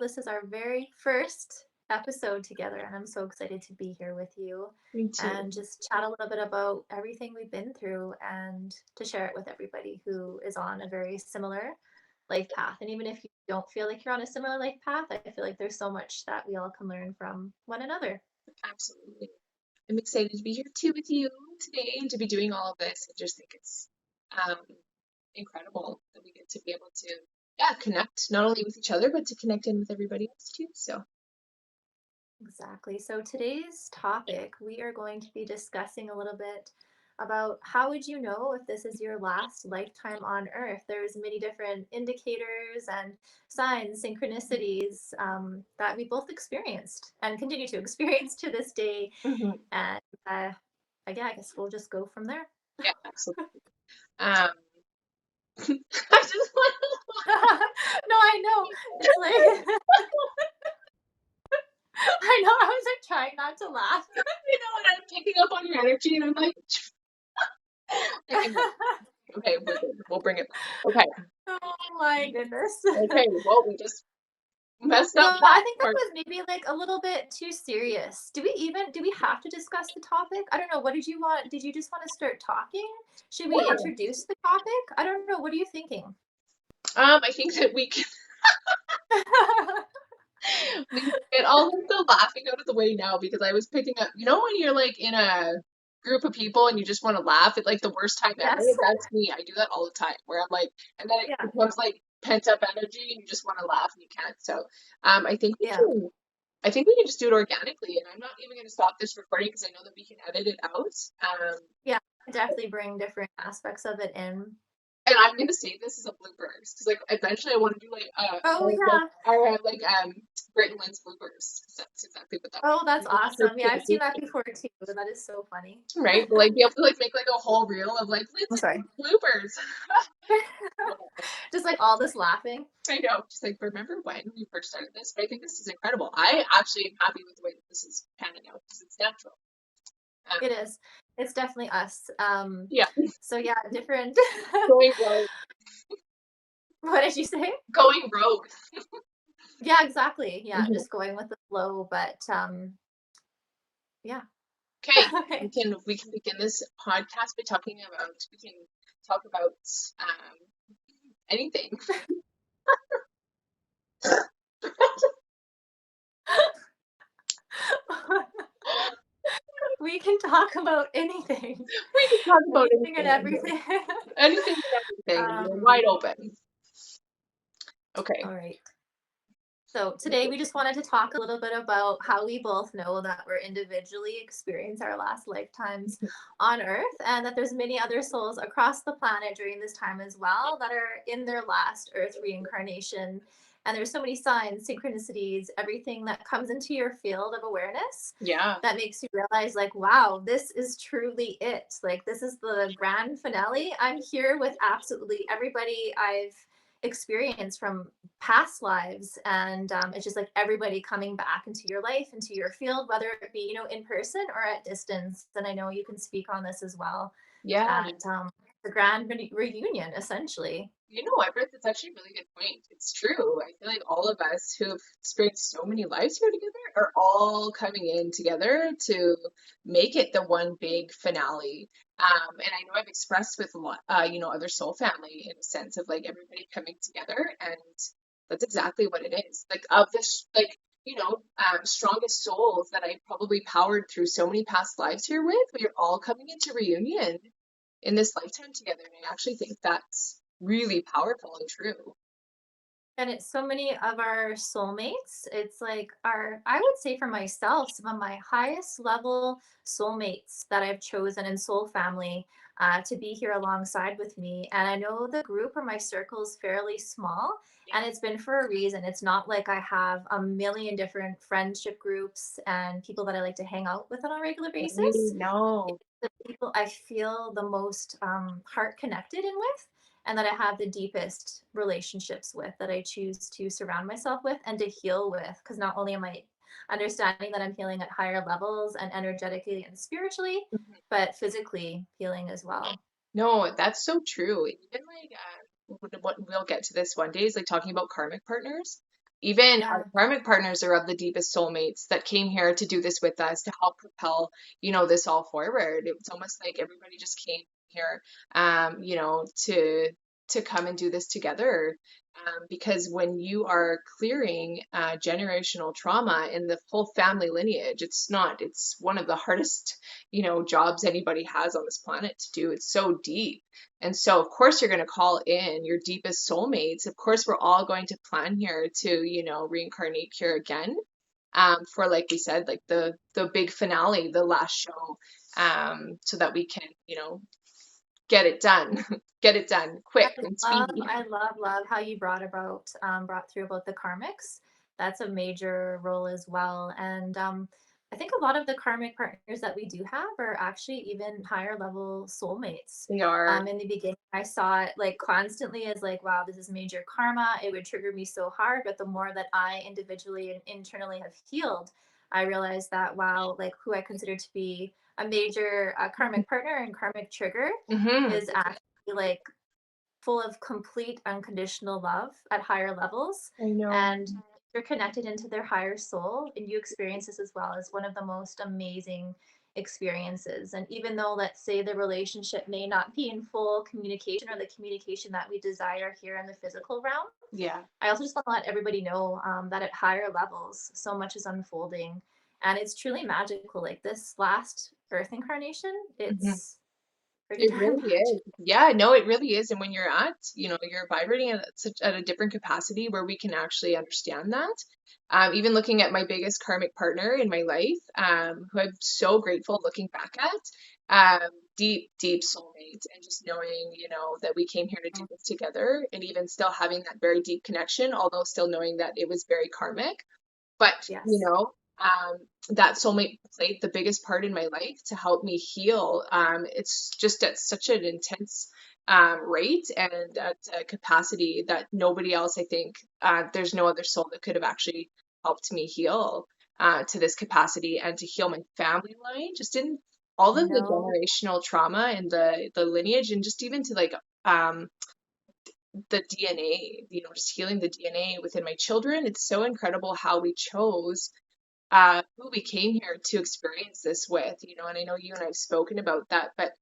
This is our very first episode together, and I'm so excited to be here with you Me too. and just chat a little bit about everything we've been through and to share it with everybody who is on a very similar life path. And even if you don't feel like you're on a similar life path, I feel like there's so much that we all can learn from one another. Absolutely. I'm excited to be here too with you today and to be doing all of this. I just think it's um, incredible that we get to be able to, yeah, connect not only with each other, but to connect in with everybody else too. So, Exactly. So today's topic, we are going to be discussing a little bit about how would you know if this is your last lifetime on Earth? There's many different indicators and signs, synchronicities that we both experienced and continue to experience to this day. mhm, And yeah, I guess we'll just go from there. yeah, absolutely. Um, I just want No, I know. It's like I know. I was like trying not to laugh. and I'm picking up on your energy, and I'm like, okay, we're good. We'll bring it back. Okay, Oh my goodness. okay. Well, we just messed No, up I that think that part. was maybe like a little bit too serious. Do we have to discuss the topic? I don't know. What did you want? Did you just want to start talking? Should we Yeah. introduce the topic? I don't know. What are you thinking? I think that we can get all of the laughing out of the way now because I was picking up, when you're like in a group of people and you just want to laugh at like the worst time ever? Yes. That's me. I do that all the time where I'm like, and then it Yeah. becomes like pent up energy and you just want to laugh and you can't. So, I think we Yeah. can. I think we can just do it organically, and I'm not even going to stop this recording because I know that we can edit it out. Yeah. Definitely bring different aspects of it in. And I'm gonna save this as a bloopers because like eventually I want to do like Oh yeah. Brit and Lynn's bloopers. 'Cause that's exactly what that Oh, that's would be. awesome. Yeah, I've seen that before too. That is so funny. Right? But like be able to like make like a whole reel of like I'm Lynn's sorry. bloopers. Just like all this laughing. I know. Just like remember when we first started this? But I think this is incredible. I actually am happy with the way that this is panning out because it's natural. Um, It is. It's definitely us. yeah, So yeah, different. going rogue. What did you say? Going rogue. Yeah, exactly. Yeah, Mhm. just going with the flow, but yeah. Okay, we Okay. can we can begin this podcast by talking about we can talk about anything. We can talk about anything. We can talk about Anything and anything on here. everything. Anything and everything. We're Um, wide open. Okay. all right. So today we just wanted to talk a little bit about how we both know that we're individually experience our last lifetimes on Earth, and that there's many other souls across the planet during this time as well that are in their last Earth reincarnation. And there's so many signs, synchronicities, everything that comes into your field of awareness Yeah. that makes you realize, like, wow, this is truly it. Like, this is the grand finale. I'm here with absolutely everybody I've experienced from past lives, and it's just like everybody coming back into your life, into your field, whether it be in person or at distance. And I know you can speak on this as well Yeah. at the grand reunion, essentially. Everett, that's actually a really good point. It's true. I feel like all of us who have experienced so many lives here together are all coming in together to make it the one big finale. And I know I've expressed with a lot, other soul family in a sense of like everybody coming together, and that's exactly what it is. Like of this, like strongest souls that I probably powered through so many past lives here with, we are all coming into reunion in this lifetime together. And I actually think that's really powerful and true. And it's so many of our soulmates. It's like I would say for myself, some of my highest level soulmates that I've chosen in soul family to be here alongside with me. And I know the group or my circle is fairly small, and it's been for a reason. It's not like I have a million different friendship groups and people that I like to hang out with on a regular basis. No. The people I feel the most heart connected in with, and that I have the deepest relationships with, that I choose to surround myself with and to heal with. Because not only am I understanding that I'm healing at higher levels and energetically and spiritually, but physically healing as well. No, that's so true. Even like what we'll get to this one day is like talking about karmic partners. Even our Yeah. karmic partners are of the deepest soulmates that came here to do this with us to help propel, this all forward. It's almost like everybody just came here, to come and do this together. Because when you are clearing generational trauma in the whole family lineage, it's one of the hardest, jobs anybody has on this planet to do. It's so deep. And so, of course, you're going to call in your deepest soulmates. Of course, we're all going to plan here to, reincarnate here again, for, like we said, like the big finale, the last show, so that we can, get it done, get it done I quick and love, speedy. I love, love how you brought through about the karmics. That's a major role as well. And I think a lot of the karmic partners that we do have are actually even higher level soulmates. They are. In the beginning, I saw it like constantly as like, wow, this is major karma. It would trigger me so hard. But the more that I individually and internally have healed, I realized that, wow, like who I consider to be a major karmic partner and karmic trigger Hmm. is actually like full of complete unconditional love at higher levels, I know. and you're connected into their higher soul, and you experience this as well as one of the most amazing experiences. And even though, let's say, the relationship may not be in full communication or the communication that we desire here in the physical realm, Yeah. I also just want to let everybody know that at higher levels so much is unfolding, and it's truly magical. Like this last earth incarnation, it's pretty It darn really magical. is. Yeah, no, it really is. And when you're you're vibrating at a different capacity where we can actually understand that. Even looking at my biggest karmic partner in my life, who I'm so grateful looking back at, deep, deep soulmate, and just knowing, that we came here to do this together, and even still having that very deep connection, although still knowing that it was very karmic. But, Yes. that soulmate played the biggest part in my life to help me heal. It's just at such an intense rate and at a capacity that nobody else, I think, there's no other soul that could have actually helped me heal to this capacity and to heal my family line, just in all of the No. generational trauma and the lineage, and just even to like the DNA, just healing the DNA within my children. It's so incredible how we chose who we came here to experience this with, and I know you and I've spoken about that, but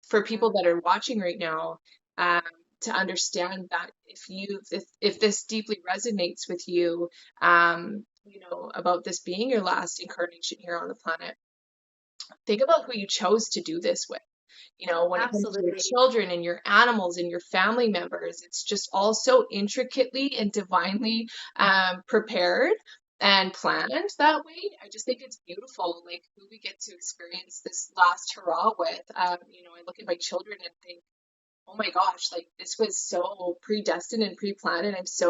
for people that are watching right now, um, to understand that if this deeply resonates with you, about this being your last incarnation here on the planet, think about who you chose to do this with. When it comes to your Absolutely. children and your animals and your family members, it's just all so intricately and divinely prepared and planned that way. I just think it's beautiful, like who we get to experience this last hurrah with. I look at my children and think, oh my gosh, like this was so predestined and pre-planned, and it's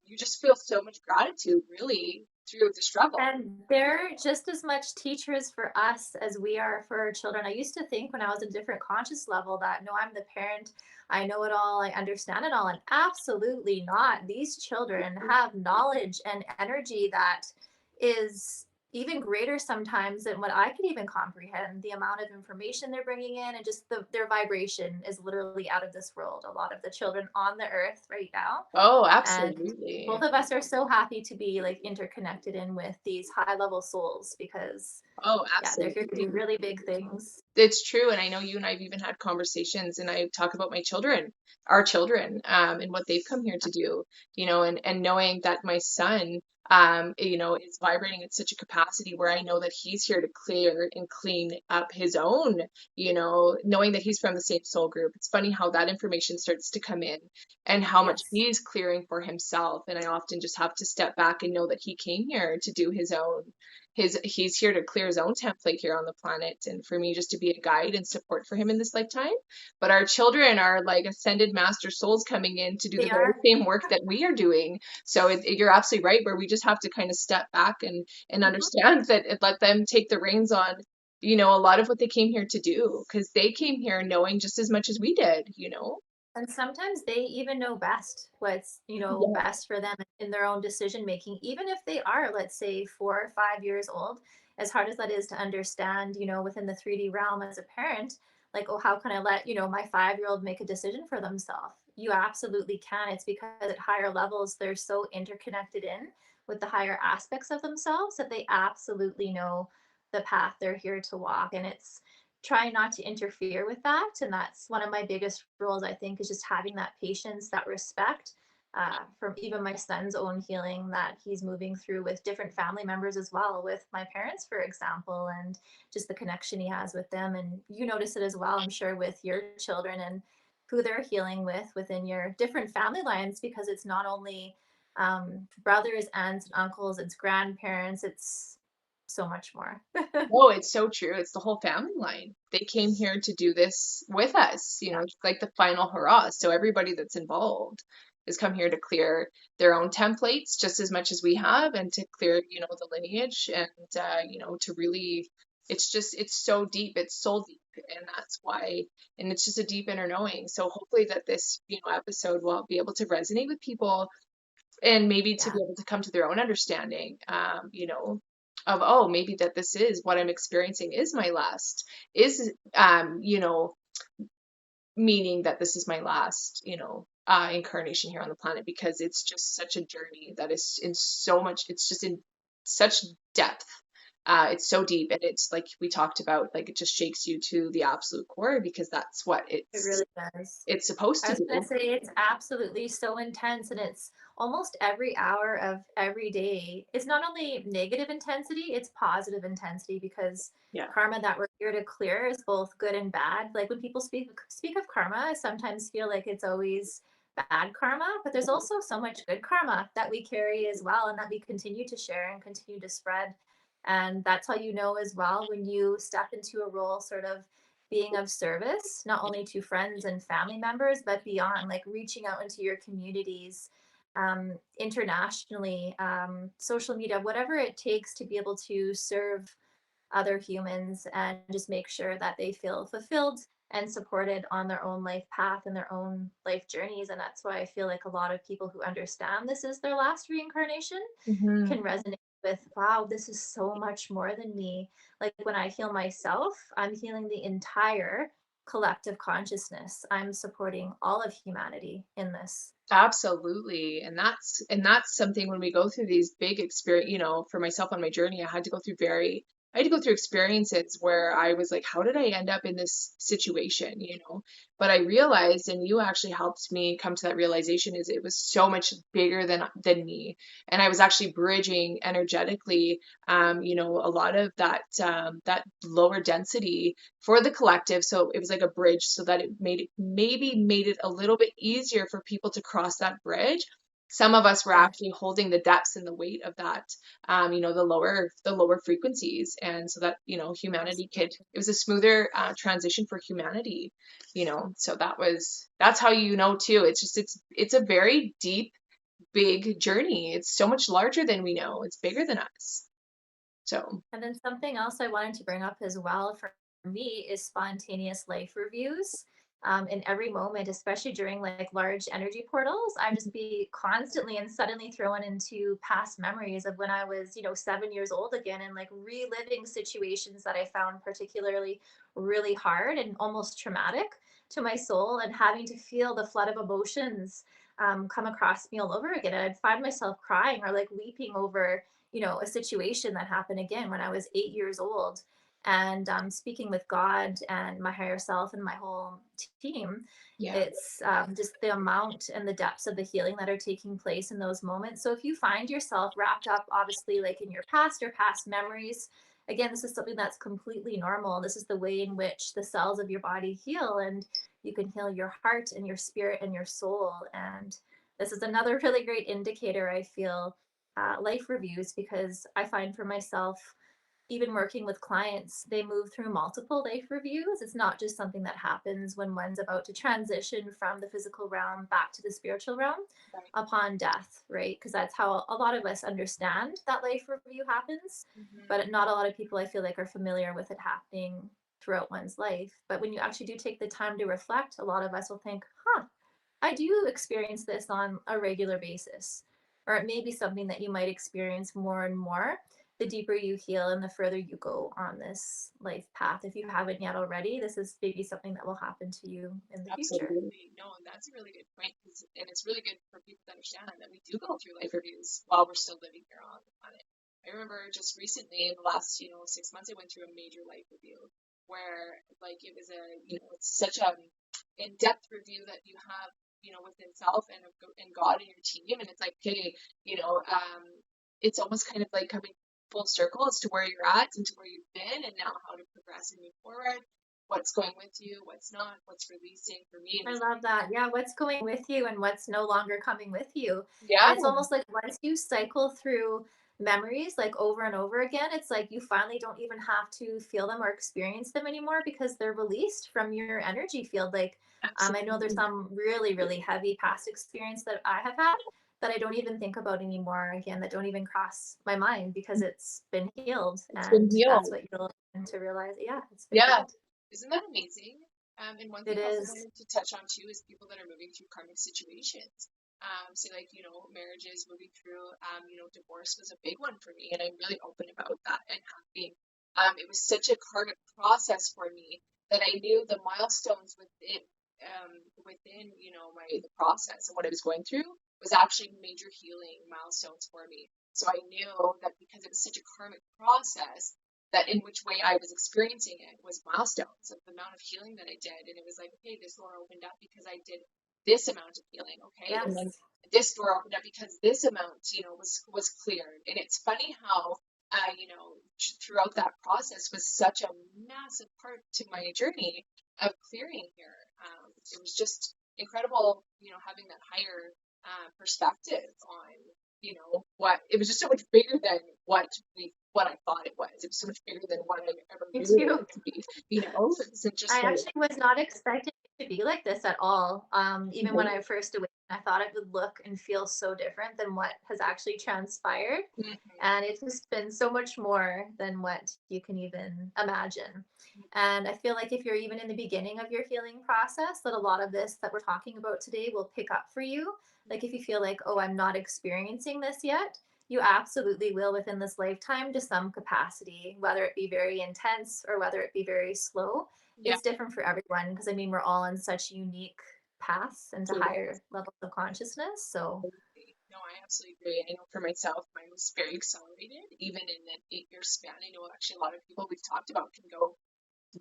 you just feel so much gratitude really through the struggle. And they're just as much teachers for us as we are for our children. I used to think when I was a different conscious level that no, I'm the parent, I know it all, I understand it all. And absolutely not. These children have knowledge and energy that is even greater sometimes than what I could even comprehend. The amount of information they're bringing in and just their vibration is literally out of this world. A lot of the children on the earth right now. Oh, And absolutely. both of us are so happy to be like interconnected in with these high level souls because Oh, yeah, they're here to absolutely. do really big things. It's true. And I know you and I've even had conversations, and I talk about my children, our children, and what they've come here to do, and knowing that my son, is vibrating at such a capacity where I know that he's here to clear and clean up his own, knowing that he's from the same soul group. It's funny how that information starts to come in and how much Yes. he's clearing for himself. And I often just have to step back and know that he came here to do he's here to clear his own template here on the planet, and for me just to be a guide and support for him in this lifetime. But our children are like ascended master souls coming in to do the They very are. same work that we are doing. So you're absolutely right, where we just have to kind of step back and Mhm. understand that, and let them take the reins on a lot of what they came here to do, because they came here knowing just as much as we did. And sometimes they even know best what's, Yeah. best for them in their own decision making, even if they are, let's say, 4 or 5 years old, as hard as that is to understand, within the 3D realm as a parent, like, oh, how can I let, my 5-year old make a decision for themselves? you absolutely can. It's because at higher levels, they're so interconnected in with the higher aspects of themselves that they absolutely know the path they're here to walk. And it's trying not to interfere with that. And that's one of my biggest rules, I think, is just having that patience, that respect from even my son's own healing that he's moving through with different family members as well, with my parents, for example, and just the connection he has with them. And you notice it as well, I'm sure, with your children and who they're healing with within your different family lines, because it's not only brothers, aunts, and uncles, it's grandparents, it's so much more. Oh, it's so true. It's the whole family line. They came here to do this with us, Yeah. it's like the final hurrah. So everybody that's involved has come here to clear their own templates just as much as we have, and to clear, the lineage, and to really, it's so deep, it's soul deep, and that's why, and it's just a deep inner knowing. So hopefully that this, episode will be able to resonate with people, and maybe to Yeah. be able to come to their own understanding, of, oh, maybe that this is what I'm experiencing is my last, is, meaning that this is my last, incarnation here on the planet, because it's just such a journey that is in so much, it's just in such depth. It's so deep, and it's like we talked about, like it just shakes you to the absolute core, because that's what It it's really does. it's supposed I to was gonna do. say it's absolutely so intense, and it's almost every hour of every day. It's not only negative intensity, it's positive intensity, because Yeah. karma that we're here to clear is both good and bad. Like when people speak of karma, I sometimes feel like it's always bad karma, but there's also so much good karma that we carry as well, and that we continue to share and continue to spread. And that's how you know as well when you step into a role sort of being of service, not only to friends and family members, but beyond, like reaching out into your communities, internationally, social media, whatever it takes to be able to serve other humans and just make sure that they feel fulfilled and supported on their own life path and their own life journeys. And that's why I feel like a lot of people who understand this is their last reincarnation Hmm. can resonate with, wow, this is so much more than me. Like when I heal myself, I'm healing the entire collective consciousness. I'm supporting all of humanity in this. Absolutely. And that's something, when we go through these big experience, for myself on my journey, I had to go through experiences where I was like, how did I end up in this situation, But I realized, and you actually helped me come to that realization, is it was so much bigger than me. And I was actually bridging energetically, a lot of that lower density for the collective. So it was like a bridge, so that it made it a little bit easier for people to cross that bridge. Some of us were Yeah. actually holding the depths and the weight of that, the lower frequencies, and so that, humanity could, it was a smoother transition for humanity, so that's how, too. It's a very deep, big journey. It's so much larger than we know. It's bigger than us. So. And then something else I wanted to bring up as well for me is spontaneous life reviews. In every moment, especially during like large energy portals, I just be constantly and suddenly thrown into past memories of when I was, 7 years old again, and like reliving situations that I found particularly really hard and almost traumatic to my soul, and having to feel the flood of emotions come across me all over again. And I'd find myself crying or like weeping over a situation that happened again when I was 8 years old. And speaking with God and my higher self and my whole team, Yeah. it's just the amount and the depths of the healing that are taking place in those moments. So if you find yourself wrapped up, obviously, like in your past or past memories, again, this is something that's completely normal. This is the way in which the cells of your body heal, and you can heal your heart and your spirit and your soul. And this is another really great indicator, I feel, life reviews, because I find for myself, even working with clients, they move through multiple life reviews. It's not just something that happens when one's about to transition from the physical realm back to the spiritual realm Right. upon death, right? Because that's how a lot of us understand that life review happens, Mhm. but not a lot of people, I feel like, are familiar with it happening throughout one's life. But when you actually do take the time to reflect, a lot of us will think, huh, I do experience this on a regular basis. Or it may be something that you might experience more and more. the deeper you heal and the further you go on this life path. If you haven't yet already, this is maybe something that will happen to you in the future. Absolutely. No, and that's a really good point. And it's really good for people to understand that we do go through life reviews while we're still living here on the planet. I remember just recently in the last, 6 months, I went through a major life review where like it was it's such a in-depth review that you have, within self and God and your team. And it's like, okay, it's almost kind of like coming full circle as to where you're at and to where you've been and now how to progress and move forward, what's going with you, what's not, what's releasing for me. I love that. Yeah, what's going with you and what's no longer coming with you. And Yeah, it's almost like once you cycle through memories like over and over again, it's like you finally don't even have to feel them or experience them anymore because they're released from your energy field. Like, I know there's absolutely. some really, really heavy past experience that I have had that I don't even think about anymore again, that don't even cross my mind because it's been healed. It's been And that's healed. what you'll begin to realize. Yeah, it's been Yeah. healed. Isn't that amazing? And one It thing I also is. wanted to touch on too is people that are moving through karmic situations. So like, marriages, moving through, divorce was a big one for me, and I'm really open about that and happy. It was such a karmic process for me that I knew the milestones within, the process and what I was going through was actually major healing milestones for me. So I knew that because it was such a karmic process, that in which way I was experiencing it was milestones of the amount of healing that I did. And it was like, okay, this door opened up because I did this amount of healing, okay? And then Yes. this door opened up because this amount, was cleared. And it's funny how throughout that process was such a massive part to my journey of clearing here. It was just incredible, having that higher perspective on, what it was just so much bigger than what I thought it was. It was so much bigger than what I ever Me knew too. it to be. It wasn't just I like, actually was not expecting it to be like this at all. Even when mhm, I first awakened, I thought it would look and feel so different than what has actually transpired. And it's just been so much more than what you can even imagine. And I feel like if you're even in the beginning of your healing process, that a lot of this that we're talking about today will pick up for you. Like if you feel like, oh, I'm not experiencing this yet, you absolutely will within this lifetime to some capacity, whether it be very intense or whether it be very slow. yeah, It's different for everyone because I mean, we're all on such unique paths into higher levels of consciousness. So absolutely. No, I absolutely agree. I know for myself, mine was very accelerated, even in an 8 year span. I know actually a lot of people we've talked about can go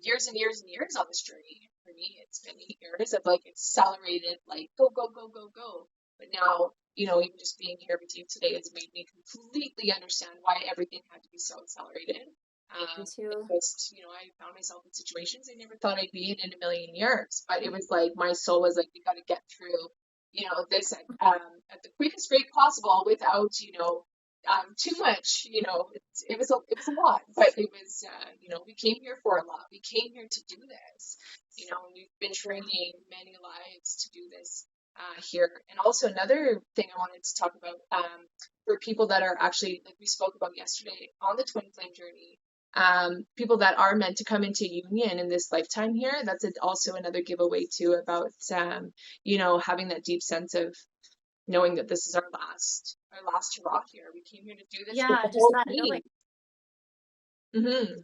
years and years and years on this journey. For me, it's been 8 years of like accelerated, like go, go, go, go, go. But now, even just being here with you today has made me completely understand why everything had to be so accelerated. It into just, I found myself in situations I never thought I'd be in a million years. But it was like my soul was like, we got to get through, this at the quickest rate possible without, too much. It was a lot, but it was, we came here for a lot. We came here to do this, and we've been training many lives to do this here. And also another thing I wanted to talk about for people that are actually, like we spoke about yesterday, on the twin flame journey. People that are meant to come into union in this lifetime here, that's also another giveaway too about, having that deep sense of knowing that this is our last hurrah here. We came here to do this with yeah, the just whole that knowing. team. hmm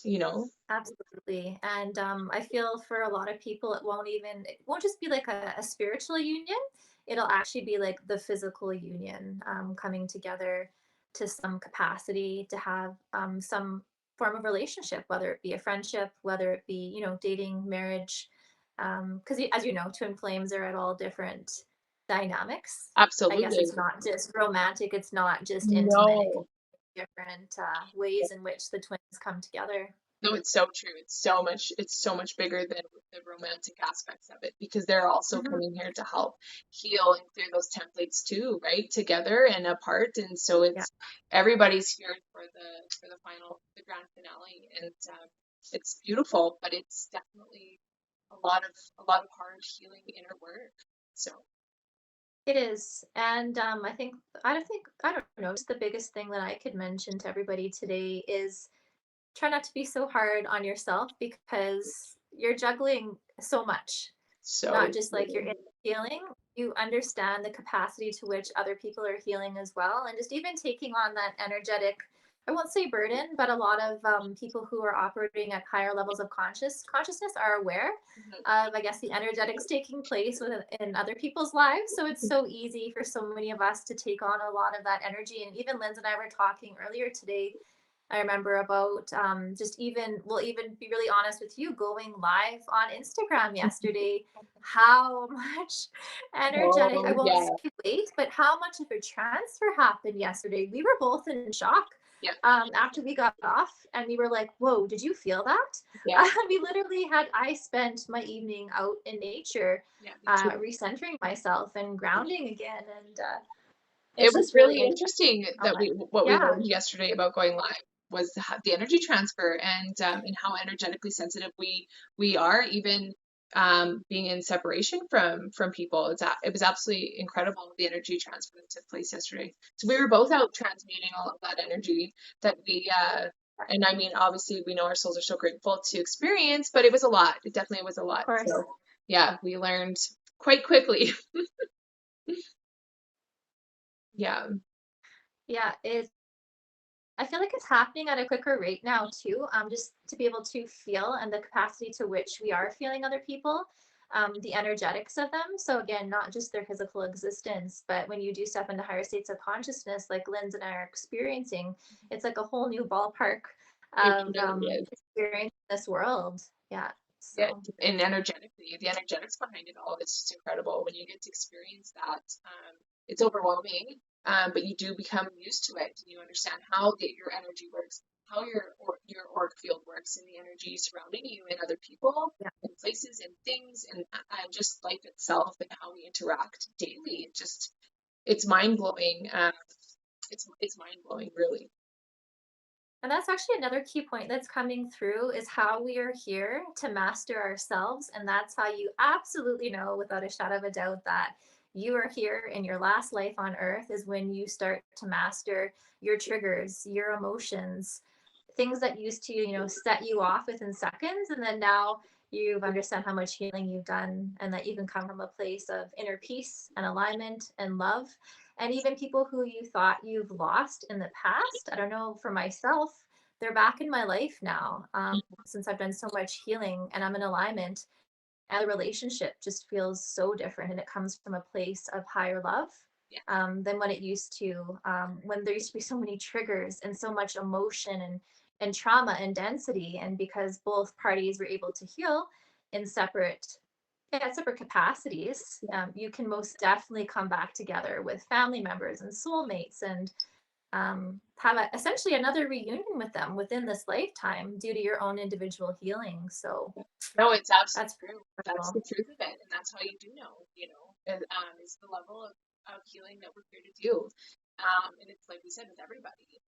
You know, Absolutely. And I feel for a lot of people, it won't just be like a spiritual union. It'll actually be like the physical union coming together to some capacity to have some form of relationship, whether it be a friendship, whether it be, dating, marriage. Because as you know, twin flames are at all different dynamics. I guess absolutely. it's not just romantic, it's not just intimate. It can No, be different ways in which the twins come together. no, it's so true. It's so much bigger than the romantic aspects of it because they're also Mhm. coming here to help heal and clear those templates too, right? Together and apart. And so Yeah. it's everybody's here for the grand finale. And it's beautiful, but it's definitely a lot of hard healing inner work. So It is. And I don't know, just the biggest thing that I could mention to everybody today is try not to be so hard on yourself because you're juggling so much, not so just like your true. inner healing. You understand the capacity to which other people are healing as well. And just even taking on that energetic I won't say burden, but a lot of people who are operating at higher levels of consciousness are aware Mhm. of, I guess, the energetics taking place in other people's lives. So it's so easy for so many of us to take on a lot of that energy. And even Linz and I were talking earlier today. I remember about just even, we'll even be really honest with you, going live on Instagram yesterday. How much energetic, I Oh, won't yeah, say weight, but how much of a transfer happened yesterday. We were both in shock yeah, after we got off, and we were like, whoa, did you feel that? yeah, We literally had, I spent my evening out in nature, yeah, me too. recentering myself and grounding again. And It it's was just really really interesting interesting how that much. what we Yeah, learned yesterday about going live was the energy transfer and how energetically sensitive we are, even being in separation from people. It was absolutely incredible the energy transfer that took place yesterday. So we were both out transmuting all of that energy that and I mean, obviously we know our souls are so grateful to experience, but it was a lot. It definitely was a of lot. course. So yeah, we learned quite quickly. Yeah. Yeah, I feel like it's happening at a quicker rate now too. Just to be able to feel and the capacity to which we are feeling other people, the energetics of them. So again, not just their physical existence, but when you do step into higher states of consciousness, like Linz and I are experiencing, it's like a whole new ballpark It of really is. experience this world. Yeah. Yeah, So and energetically, the energetics behind it all is just incredible. When you get to experience that, it's overwhelming, but you do become used to it, and you understand how your energy works, how your auric field works, and the energy surrounding you and other people yeah. and places and things, and just life itself and how we interact daily. It's mind blowing. It's mind blowing, really. And that's actually another key point that's coming through is how we are here to master ourselves. And that's how you absolutely know without a shadow of a doubt that you are here in your last life on earth is when you start to master your triggers, your emotions, things that used to, set you off within seconds. And then now you've understand how much healing you've done and that you can come from a place of inner peace and alignment and love. And even people who you thought you've lost in the past, I don't know, for myself, they're back in my life now, since I've done so much healing and I'm in alignment. And the relationship just feels so different. And it comes from a place of higher love Yeah, than what it used to, when there used to be so many triggers and so much emotion and trauma and density. And because both parties were able to heal in separate capacities, you can most definitely come back together with family members and soulmates and have essentially another reunion with them within this lifetime due to your own individual healing. So no, it's that's absolutely true. That's cool. the truth of it, and that's how you do know, is the level of healing that we're here to do. And it's like we said with everybody.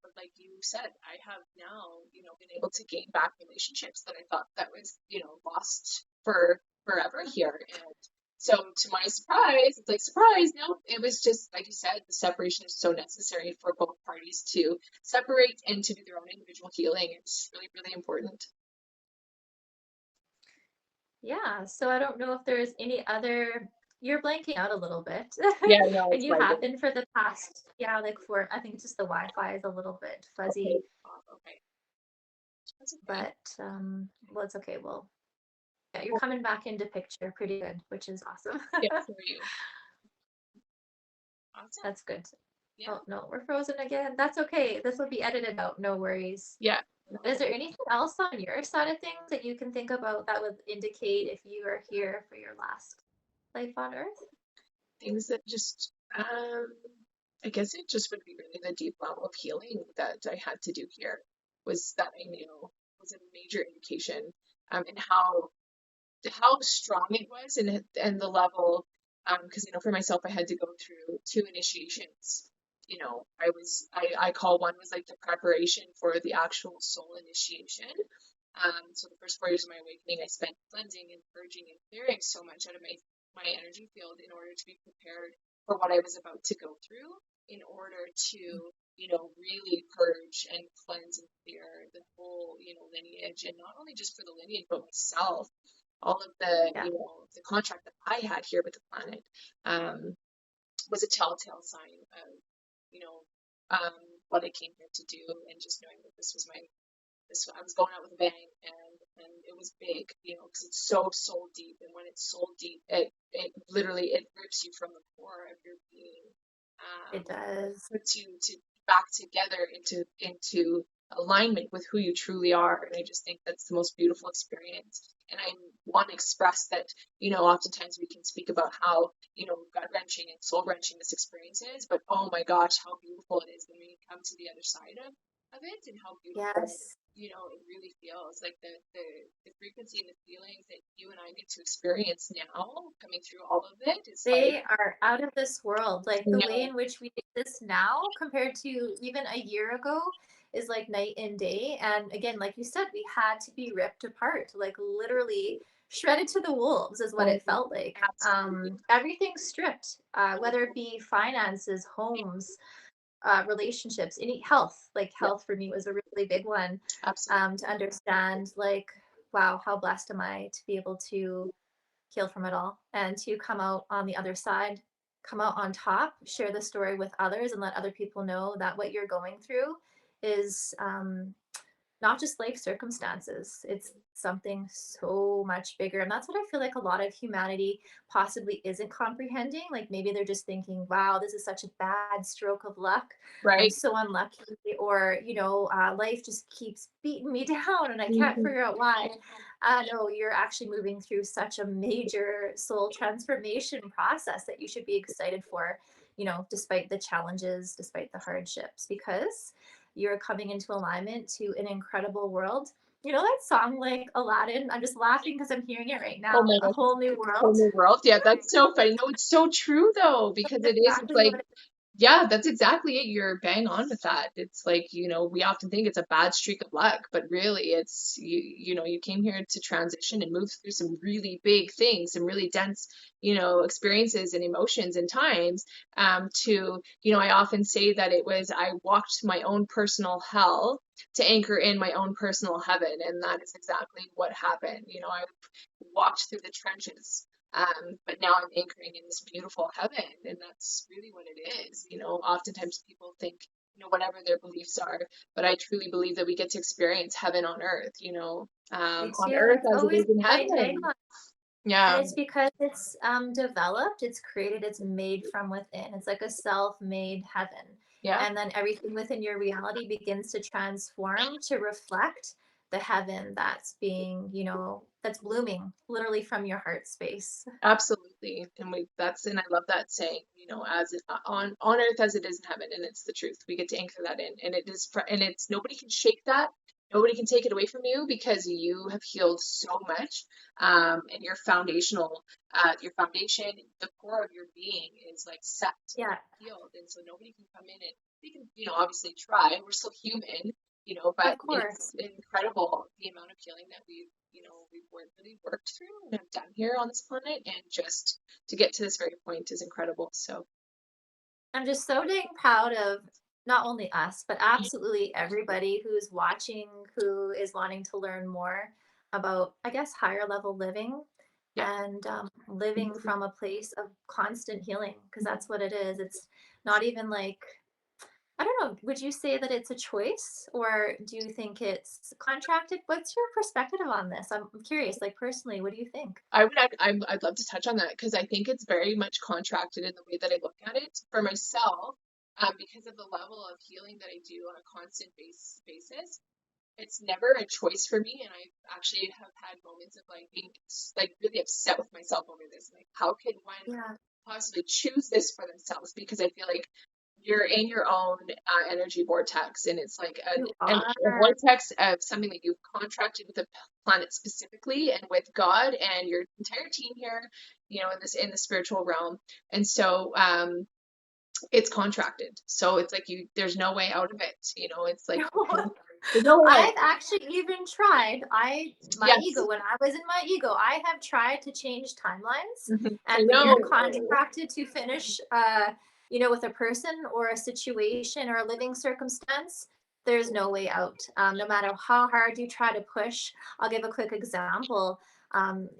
But like you said, I have now, been able to gain back relationships that I thought that was, lost for forever here. And so to my surprise, it's like surprise, no, it was just like you said, the separation is so necessary for both parties to separate and to do their own individual healing. It's really, really important. Yeah. So I don't know if there's any other. You're blanking out a little bit, Yeah, no, and it's you my have bad. been for the past. Yeah, like for I think just the Wi-Fi is a little bit Okay. fuzzy, Okay. That's okay. but well, it's okay. Well, yeah, you're coming back into picture pretty good, which is awesome. Yeah, for you. Awesome. That's good. Yeah. Oh no, we're frozen again. That's okay. This will be edited out. No worries. Yeah. No, Is there anything else on your side of things that you can think about that would indicate if you are here for your last life on Earth? things that just I guess it just would be really the deep level of healing that I had to do here was that I knew was a major indication and how strong it was and the level because for myself I had to go through two initiations. I call one was like the preparation for the actual soul initiation. So the first 4 years of my awakening I spent cleansing and purging and clearing so much out of my energy field in order to be prepared for what I was about to go through in order to really purge and cleanse and clear the whole lineage, and not only just for the lineage but myself, all of the Yeah. the contract that I had here with the planet was a telltale sign of you know what I came here to do, and just knowing that this I was going out with a bang, and it was big, because it's so soul deep, and when it's soul deep, it literally it rips you from the core of your being, It does. puts you to back together into alignment with who you truly are. And I just think that's the most beautiful experience. And I want to express that, oftentimes we can speak about how, gut wrenching and soul wrenching this experience is, but oh my gosh, how beautiful it is when we come to the other side of it, and how beautiful, Yes. it really feels like the frequency and the feelings that you and I get to experience now coming through all of it is like, They are out of this world. Like the way no, in which we exist now compared to even a year ago is like night and day. And again, like you said, we had to be ripped apart, like literally shredded to the wolves is what oh, it felt like. absolutely. Everything stripped, whether it be finances, homes, relationships, any health. Like Yeah, health for me was a really big one, absolutely. to understand like, wow, how blessed am I to be able to heal from it all and to come out on the other side, come out on top, share the story with others, and let other people know that what you're going through is not just life circumstances. It's something so much bigger. And that's what I feel like a lot of humanity possibly isn't comprehending. Like maybe they're just thinking, wow, this is such a bad stroke of luck. I'm Right. so unlucky. Or, life just keeps beating me down and I can't Mhm. figure out why. No, you're actually moving through such a major soul transformation process that you should be excited for, despite the challenges, despite the hardships, because you're coming into alignment to an incredible world. You know that song like Aladdin? I'm just laughing because I'm hearing it right Oh now. my A gosh, whole new whole world. new world. Yeah, that's so funny. No, it's so true though, because That's it is. It's exactly like, what it yeah, that's exactly it. You're bang on with that. It's like, we often think it's a bad streak of luck, but really it's you came here to transition and move through some really big things, some really dense, experiences and emotions and times. I often say that I walked my own personal hell to anchor in my own personal heaven, and that is exactly what happened. I walked through the trenches, but now I'm anchoring in this beautiful heaven, and that's really what it is. Oftentimes people think, whatever their beliefs are, but I truly believe that we get to experience heaven on earth, Me on too. earth It's as it always is in my heaven. tagline. And Yeah, it's because it's developed, it's created, it's made from within. It's like a self-made heaven. yeah, And then everything within your reality begins to transform to reflect the heaven that's being, that's blooming literally from your heart space. absolutely. And and I love that saying, as on earth as it is in heaven, and it's the truth. We get to anchor that in, and and it's nobody can shake that. Nobody can take it away from you because you have healed so much, and your foundation, the core of your being is like set and Yeah, healed, and so nobody can come in and they can, obviously try. We're still human, but of it's course. incredible the amount of healing that we've really worked through and have done here on this planet, and just to get to this very point is incredible. So, I'm just so dang proud of not only us, but absolutely everybody who's watching, who is wanting to learn more about, I guess, higher level living yeah. and living from a place of constant healing, because that's what it is. It's not even like, I don't know, would you say that it's a choice or do you think it's contracted? What's your perspective on this? I'm curious, like personally, what do you think? I'd love to touch on that because I think it's very much contracted in the way that I look at it for myself, because of the level of healing that I do on a constant basis. It's never a choice for me, and I actually have had moments of like being like really upset with myself over this. Like, how can one Yeah, possibly choose this for themselves? Because I feel like you're in your own energy vortex, and it's like you a are. vortex of something that you've contracted with the planet specifically, and with God and your entire team here, in the spiritual realm. And so it's contracted, so it's like there's no way out of it. It's like there's no way out. I've actually even tried. My Yes. ego, when I was in my ego, I have tried to change timelines. Mhm. And I when you're know. contracted to finish, with a person or a situation or a living circumstance, there's no way out. No matter how hard you try to push. I'll give a quick example.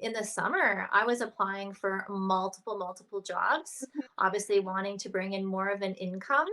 In the summer, I was applying for multiple jobs, obviously wanting to bring in more of an income.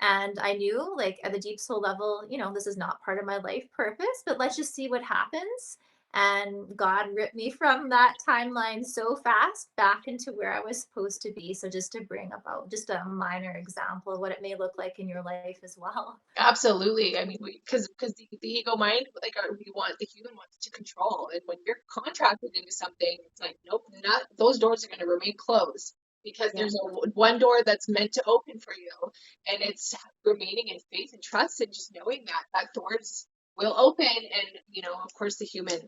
And I knew, like, at the deep soul level, this is not part of my life purpose, but let's just see what happens. And God ripped me from that timeline so fast back into where I was supposed to be. So, just to bring about just a minor example of what it may look like in your life as well. Absolutely. I mean, because the ego mind, like we want the human wants to control, and when you're contracted into something, it's like nope, not those doors are going to remain closed because Yeah. there's one door that's meant to open for you, and it's remaining in faith and trust, and just knowing that doors will open, and of course, the human.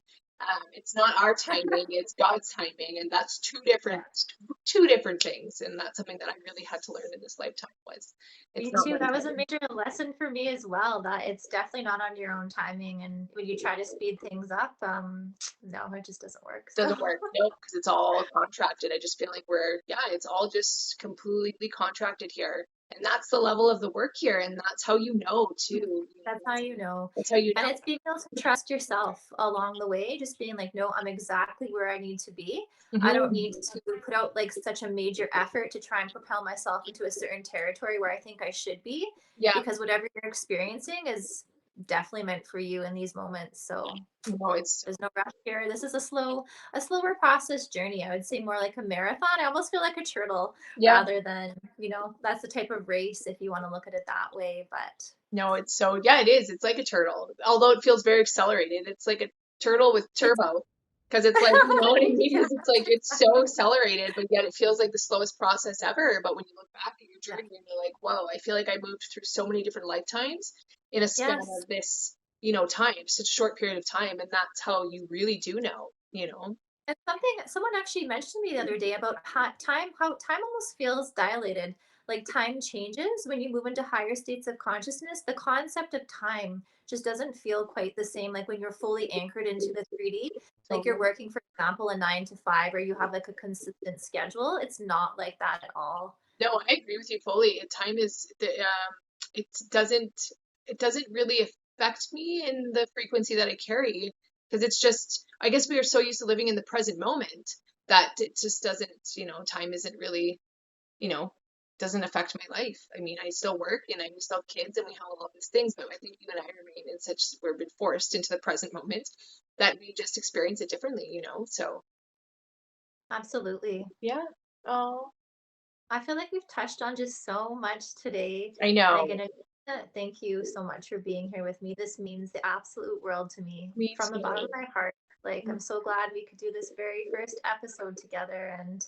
It's not our timing; it's God's timing, and that's Yeah. two different things. And that's something that I really had to learn in this lifetime was it's Me not too. my That was a timing. major lesson for me as well, that it's definitely not on your own timing. And when you try to speed things up, no, it just doesn't work. So Doesn't work. Nope, because it's all contracted. I just feel like yeah, it's all just completely contracted here. And that's the level of the work here. And that's how you know too. that's how you know. That's how you And know. it's being able to trust yourself along the way, just being like, no, I'm exactly where I need to be. I don't Hmm. need to put out like such a major effort to try and propel myself into a certain territory where I think I should be, Yeah, because whatever you're experiencing is definitely meant for you in these moments. So no, it's there's no rush here. This is a slower process journey. I would say more like a marathon. I almost feel like a turtle yeah, rather than, that's the type of race if you want to look at it that way. But no, it's so yeah, it is. It's like a turtle. Although it feels very accelerated. It's like a turtle with it's turbo. Because it's like, you know what I mean? yeah, Because it's like it's so accelerated, but yet it feels like the slowest process ever. But when you look back at your yeah. journey and you're like, whoa, I feel like I moved through so many different lifetimes in a span Yes. of this, time, such a short period of time. And that's how you really do know. And someone actually mentioned to me the other day about how time almost feels dilated. Like time changes when you move into higher states of consciousness. The concept of time just doesn't feel quite the same. Like when you're fully anchored into the 3D, like you're So, working, for example, a 9 to 5, or you have like a consistent schedule. It's not like that at all. no, I agree with you fully. Time is it doesn't it doesn't really affect me in the frequency that I carry because it's just I guess we are so used to living in the present moment that it just doesn't, time isn't really, you know, doesn't affect my life. I mean, I still work and I still have kids and we have all of these things, but I think you and I remain in such we've been forced into the present moment that we just experience it differently. So Absolutely. yeah. Oh, I feel like we've touched on just so much today. I And know. again, thank you so much for being here with me. This means the absolute world to me Me from the bottom of too. my heart. Like, I'm so glad we could do this very first episode together. And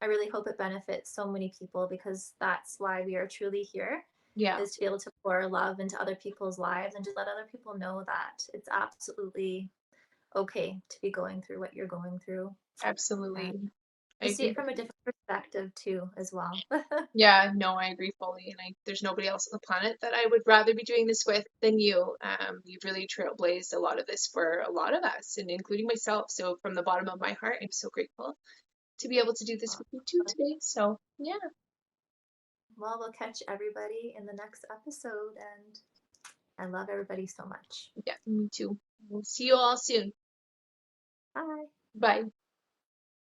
I really hope it benefits so many people, because that's why we are truly here, Yeah, is to be able to pour love into other people's lives and just let other people know that it's absolutely okay to be going through what you're going through. And absolutely. I to see agree it with from a you. different perspective too, as well. Yeah, no, I agree fully. And there's nobody else on the planet that I would rather be doing this with than you. You've really trailblazed a lot of this for a lot of us, and including myself. So from the bottom of my heart, I'm so grateful to be able to do this with you too today. So yeah, Well, we'll catch everybody in the next episode, and I love everybody so much. yeah, me too. We'll see you all soon. Bye. Bye.